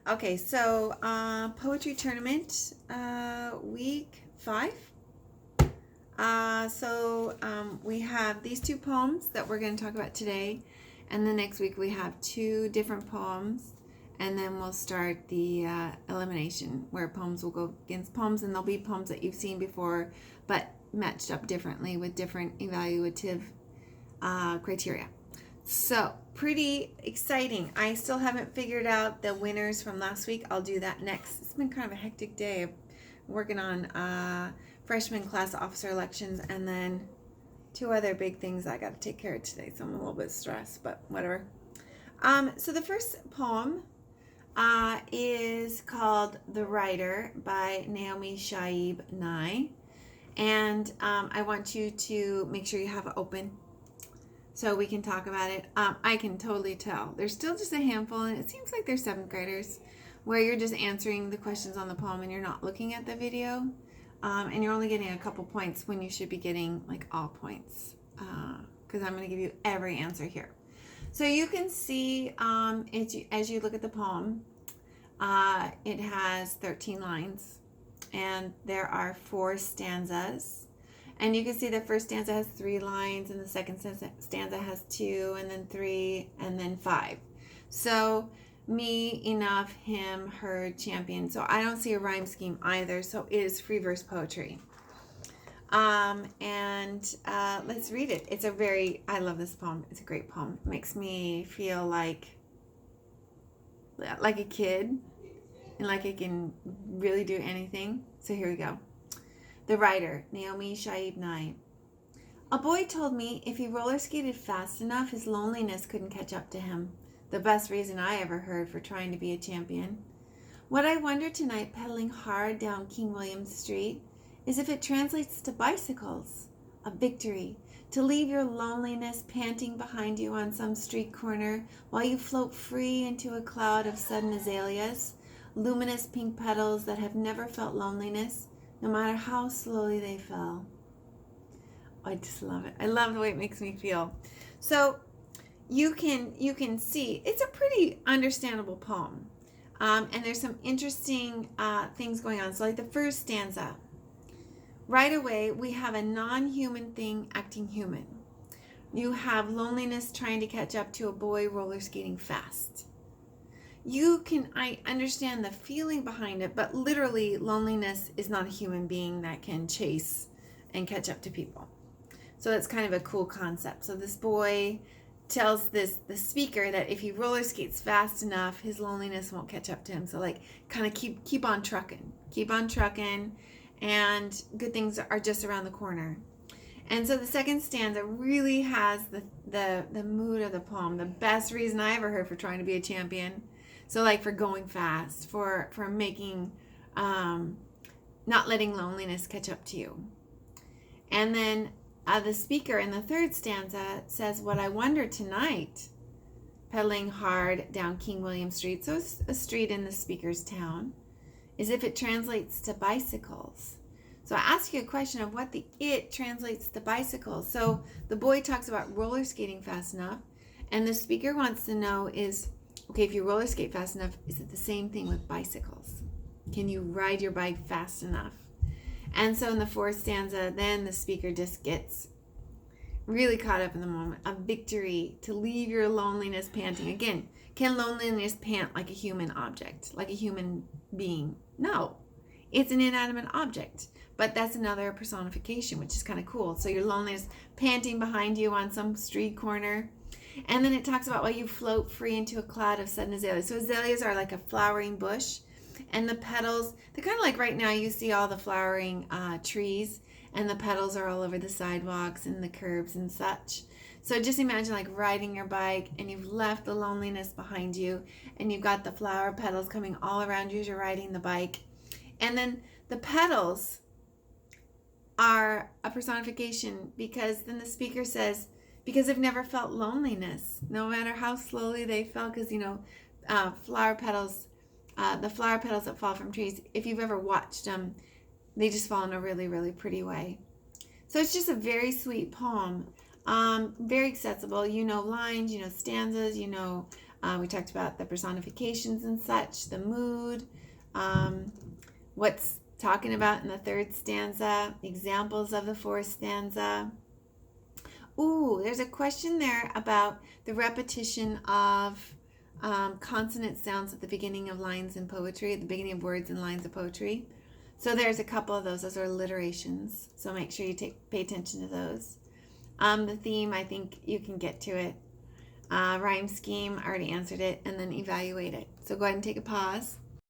Okay, so poetry tournament, week 5. We have these 2 poems that we're going to talk about today, and the next week we have 2 different poems, and then we'll start the elimination where poems will go against poems, and there'll be poems that you've seen before, but matched up differently with different evaluative criteria. So, pretty exciting. I still haven't figured out the winners from last week. I'll do that next. It's been kind of a hectic day of working on freshman class officer elections and then 2 other big things I got to take care of today. So I'm a little bit stressed, but whatever. So the first poem is called The Writer by Naomi Shihab Nye. And I want you to make sure you have it open so we can talk about it. I can totally tell. There's still just a handful, and it seems like they're 7th graders, where you're just answering the questions on the poem and you're not looking at the video. And you're only getting a couple points when you should be getting like all points, because I'm going to give you every answer here. So you can see as you look at the poem, it has 13 lines, and there are 4 stanzas. And you can see the first stanza has 3 lines, and the second stanza has 2, and then 3, and then 5. So me, enough, him, her, champion. So I don't see a rhyme scheme either. So it is free verse poetry. Let's read it. I love this poem. It's a great poem. It makes me feel like a kid and like I can really do anything. So here we go. The Writer, Naomi Shihab Nye. A boy told me if he roller skated fast enough, his loneliness couldn't catch up to him. The best reason I ever heard for trying to be a champion. What I wonder tonight, pedaling hard down King William Street, is if it translates to bicycles. A victory. To leave your loneliness panting behind you on some street corner while you float free into a cloud of sudden azaleas, luminous pink petals that have never felt loneliness, no matter how slowly they fell. I just love it. I love the way it makes me feel. So you can see it's a pretty understandable poem, and there's some interesting things going on. So like the first stanza, right away we have a non-human thing acting human. You have loneliness trying to catch up to a boy roller skating fast. I understand the feeling behind it, but literally loneliness is not a human being that can chase and catch up to people. So that's kind of a cool concept. So this boy tells the speaker that if he roller skates fast enough, his loneliness won't catch up to him. So like kind of keep on trucking, and good things are just around the corner. And so the second stanza really has the mood of the poem. The best reason I ever heard for trying to be a champion. So like for going fast, for making, not letting loneliness catch up to you. And then the speaker in the third stanza says, what I wonder tonight, pedaling hard down King William Street, so it's a street in the speaker's town, is if it translates to bicycles. So I ask you a question of what the it translates to bicycles. So the boy talks about roller skating fast enough, and the speaker wants to know is, okay, if you roller skate fast enough, is it the same thing with bicycles? Can you ride your bike fast enough? And so in the fourth stanza, then the speaker just gets really caught up in the moment. A victory, to leave your loneliness panting. Again, can loneliness pant like a human object, like a human being? No, it's an inanimate object. But that's another personification, which is kind of cool. So your loneliness panting behind you on some street corner. And then it talks about while you float free into a cloud of sudden azaleas. So azaleas are like a flowering bush. And the petals, they're kind of like right now you see all the flowering trees, and the petals are all over the sidewalks and the curbs and such. So just imagine like riding your bike, and you've left the loneliness behind you, and you've got the flower petals coming all around you as you're riding the bike. And then the petals are a personification, because then the speaker says, because they've never felt loneliness, no matter how slowly they fell, because flower petals, the flower petals that fall from trees, if you've ever watched them, they just fall in a really, really pretty way. So it's just a very sweet poem, very accessible. You know lines, you know stanzas, you know We talked about the personifications and such, the mood, what's talking about in the third stanza, examples of the fourth stanza. Ooh, there's a question there about the repetition of consonant sounds at the beginning of lines in poetry, at the beginning of words and lines of poetry. So there's a couple of those. Those are alliterations. So make sure you pay attention to those. The theme, I think you can get to it. Rhyme scheme, I already answered it, and then evaluate it. So go ahead and take a pause.